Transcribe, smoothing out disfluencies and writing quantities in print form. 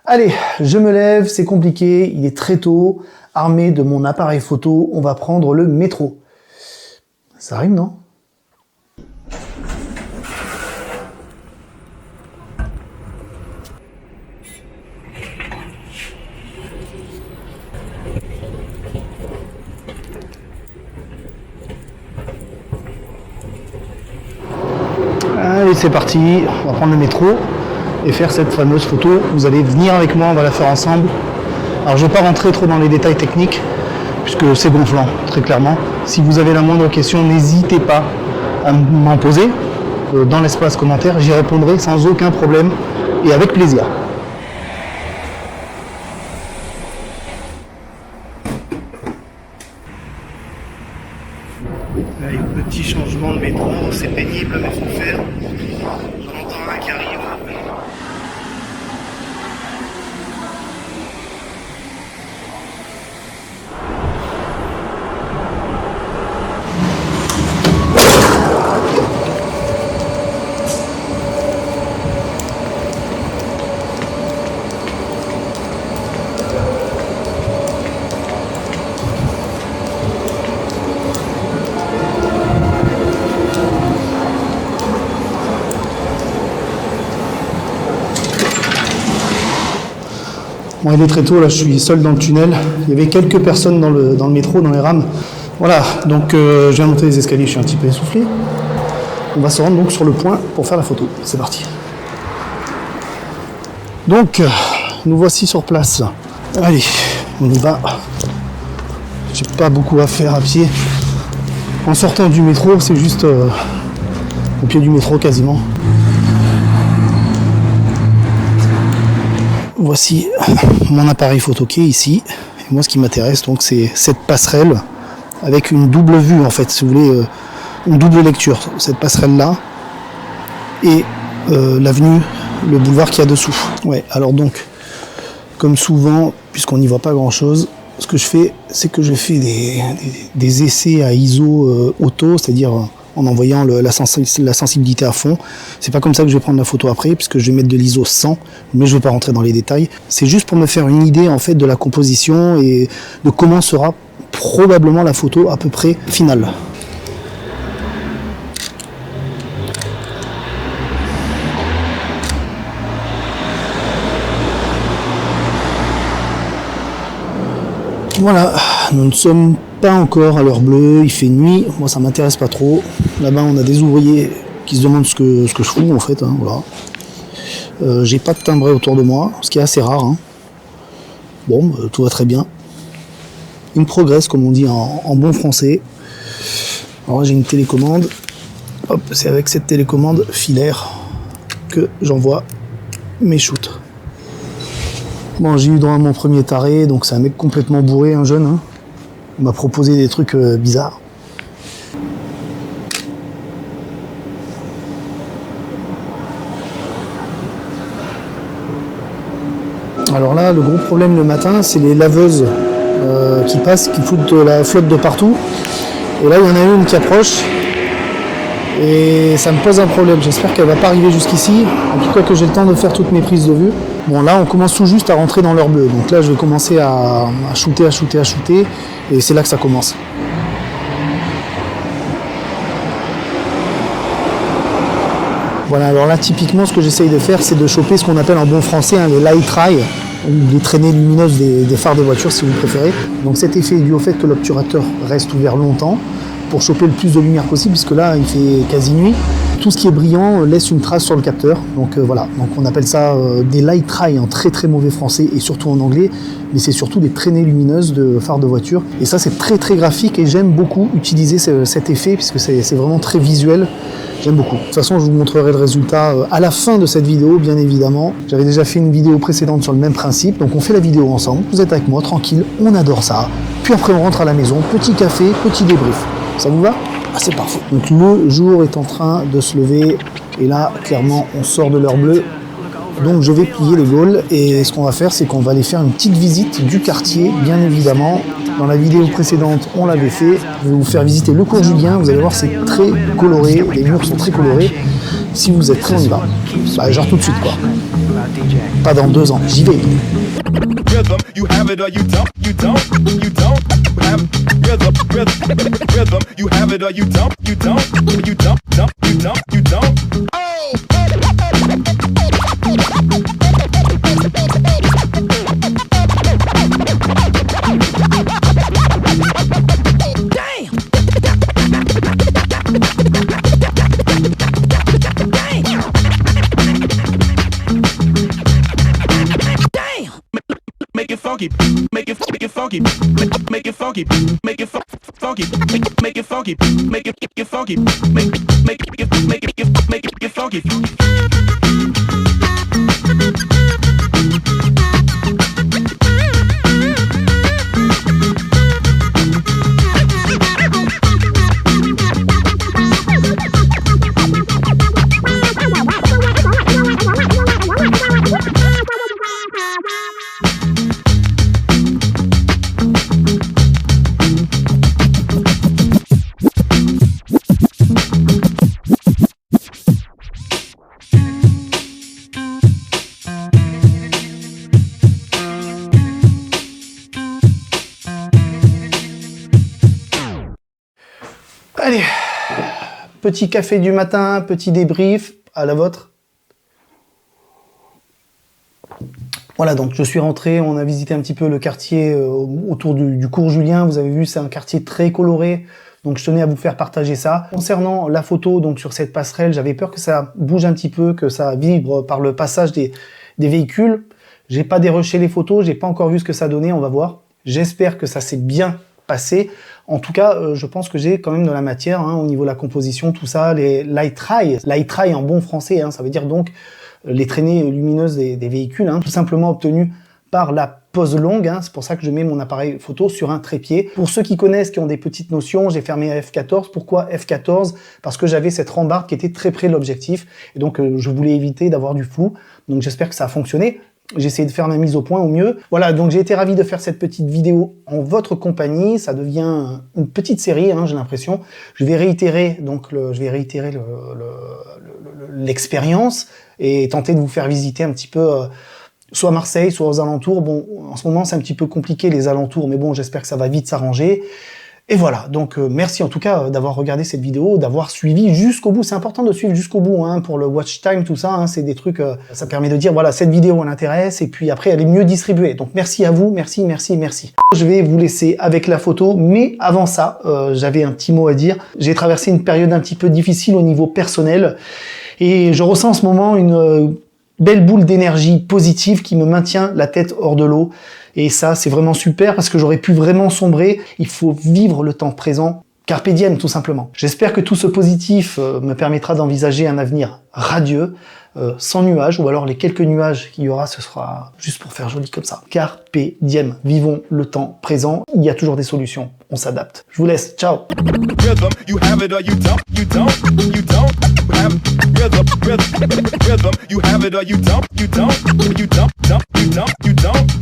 Allez, je me lève, c'est compliqué, il est très tôt. Armé de mon appareil photo, on va prendre le métro. Ça rime, non? Allez, c'est parti, on va prendre le métro et faire cette fameuse photo. Vous allez venir avec moi, on va la faire ensemble. Alors je ne vais pas rentrer trop dans les détails techniques, puisque c'est gonflant, très clairement. Si vous avez la moindre question, n'hésitez pas à m'en poser dans l'espace commentaire. J'y répondrai sans aucun problème et avec plaisir. Allez, petit changement de métro, c'est pénible, mais il faut faire. J'en entends un qui arrive. Bon, il est très tôt, là je suis seul dans le tunnel. Il y avait quelques personnes dans le métro, dans les rames. Voilà, donc je viens de monter les escaliers, je suis un petit peu essoufflé. On va se rendre donc sur le point pour faire la photo. C'est parti. Donc, nous voici sur place. Allez, on y va. J'ai pas beaucoup à faire à pied. En sortant du métro, c'est juste au pied du métro quasiment. Voici mon appareil photo qui est ici. Et moi, ce qui m'intéresse, donc, c'est cette passerelle avec une double vue, en fait, si vous voulez, une double lecture. Cette passerelle-là et l'avenue, le boulevard qu'il y a dessous. Ouais, alors donc, comme souvent, puisqu'on n'y voit pas grand-chose, ce que je fais, c'est que je fais des essais à ISO auto, c'est-à-dire en envoyant la sensibilité à fond. C'est pas comme ça que je vais prendre la photo après, puisque je vais mettre de l'ISO 100, mais je vais pas rentrer dans les détails. C'est juste pour me faire une idée en fait de la composition et de comment sera probablement la photo à peu près finale. Voilà, nous ne sommes pas encore à l'heure bleue, il fait nuit, moi ça m'intéresse pas trop. Là-bas on a des ouvriers qui se demandent ce que je fous en fait, hein, voilà. J'ai pas de timbré autour de moi, ce qui est assez rare. Hein. Bon, tout va très bien. Il progresse comme on dit en bon français. Alors j'ai une télécommande, hop, c'est avec cette télécommande filaire que j'envoie mes shoots. Bon, j'ai eu droit à mon premier taré, donc c'est un mec complètement bourré, un jeune. Hein. Il m'a proposé des trucs bizarres. Alors là, le gros problème le matin, c'est les laveuses qui passent, qui foutent de la flotte de partout. Et là, il y en a une qui approche. Et ça me pose un problème. J'espère qu'elle ne va pas arriver jusqu'ici. En tout cas, que j'ai le temps de faire toutes mes prises de vue. Bon, là, on commence tout juste à rentrer dans l'heure bleue. Donc là, je vais commencer à shooter. Et c'est là que ça commence. Voilà, alors là, typiquement, ce que j'essaye de faire, c'est de choper ce qu'on appelle en bon français les light rays, les traînées lumineuses des phares des voitures, si vous préférez. Donc cet effet est dû au fait que l'obturateur reste ouvert longtemps pour choper le plus de lumière possible, puisque là, il fait quasi nuit. Tout ce qui est brillant laisse une trace sur le capteur. Donc voilà, donc on appelle ça des light rays en très très mauvais français et surtout en anglais, mais c'est surtout des traînées lumineuses de phares de voiture. Et ça, c'est très très graphique et j'aime beaucoup utiliser cet effet, puisque c'est vraiment très visuel. J'aime beaucoup. De toute façon, je vous montrerai le résultat à la fin de cette vidéo, bien évidemment. J'avais déjà fait une vidéo précédente sur le même principe, donc on fait la vidéo ensemble. Vous êtes avec moi, tranquille, on adore ça. Puis après, on rentre à la maison, petit café, petit débrief. Ça vous va? Ah, c'est parfait. Donc le jour est en train de se lever, et là, clairement, on sort de l'heure bleue. Donc je vais plier les Gaules, et ce qu'on va faire, c'est qu'on va aller faire une petite visite du quartier, bien évidemment. Dans la vidéo précédente, on l'avait fait. Je vais vous faire visiter le cours Julien. Vous allez voir, c'est très coloré. Les murs sont très colorés. Si vous êtes prêts, on y va. Bah, genre tout de suite, quoi. Pas dans 2 ans, j'y vais. Rhythm, you have it or you don't, you don't, you don't have rhythm, rhythm, you have it or you don't, you don't, you don't, you don't, you don't. Make it funky, make it funky, make it funky, make it funky, make it funky, make it funky, make it funky. Allez, petit café du matin, petit débrief, à la vôtre. Voilà, donc je suis rentré, on a visité un petit peu le quartier autour du cours Julien. Vous avez vu, c'est un quartier très coloré, donc je tenais à vous faire partager ça. Concernant la photo, donc sur cette passerelle, j'avais peur que ça bouge un petit peu, que ça vibre par le passage des véhicules. J'ai pas dérushé les photos, j'ai pas encore vu ce que ça donnait, on va voir. J'espère que ça s'est bien passé. En tout cas, je pense que j'ai quand même de la matière au niveau de la composition, tout ça, les light try en bon français, ça veut dire donc les traînées lumineuses des véhicules, tout simplement obtenues par la pose longue. C'est pour ça que je mets mon appareil photo sur un trépied. Pour ceux qui connaissent, qui ont des petites notions, j'ai fermé à f14. Pourquoi f14? Parce que j'avais cette rambarde qui était très près de l'objectif, et donc je voulais éviter d'avoir du flou. Donc j'espère que ça a fonctionné. J'ai essayé de faire ma mise au point au mieux. Voilà, donc j'ai été ravi de faire cette petite vidéo en votre compagnie. Ça devient une petite série, j'ai l'impression. Je vais réitérer l'expérience et tenter de vous faire visiter un petit peu soit Marseille, soit aux alentours. Bon, en ce moment c'est un petit peu compliqué les alentours, mais bon, j'espère que ça va vite s'arranger. Et voilà, donc merci en tout cas d'avoir regardé cette vidéo, d'avoir suivi jusqu'au bout. C'est important de suivre jusqu'au bout pour le watch time, tout ça. C'est des trucs, ça permet de dire, voilà, cette vidéo elle intéresse, et puis après elle est mieux distribuée. Donc merci à vous, merci, merci, merci. Je vais vous laisser avec la photo, mais avant ça, j'avais un petit mot à dire. J'ai traversé une période un petit peu difficile au niveau personnel, et je ressens en ce moment une belle boule d'énergie positive qui me maintient la tête hors de l'eau. Et ça, c'est vraiment super parce que j'aurais pu vraiment sombrer. Il faut vivre le temps présent. Carpe diem, tout simplement. J'espère que tout ce positif me permettra d'envisager un avenir radieux, sans nuages, ou alors les quelques nuages qu'il y aura, ce sera juste pour faire joli comme ça. Carpe diem. Vivons le temps présent. Il y a toujours des solutions. On s'adapte. Je vous laisse. Ciao. Rhythm, you have it or you don't, you don't, you don't have rhythm, rhythm, you have it or you don't, you don't, you don't, you don't.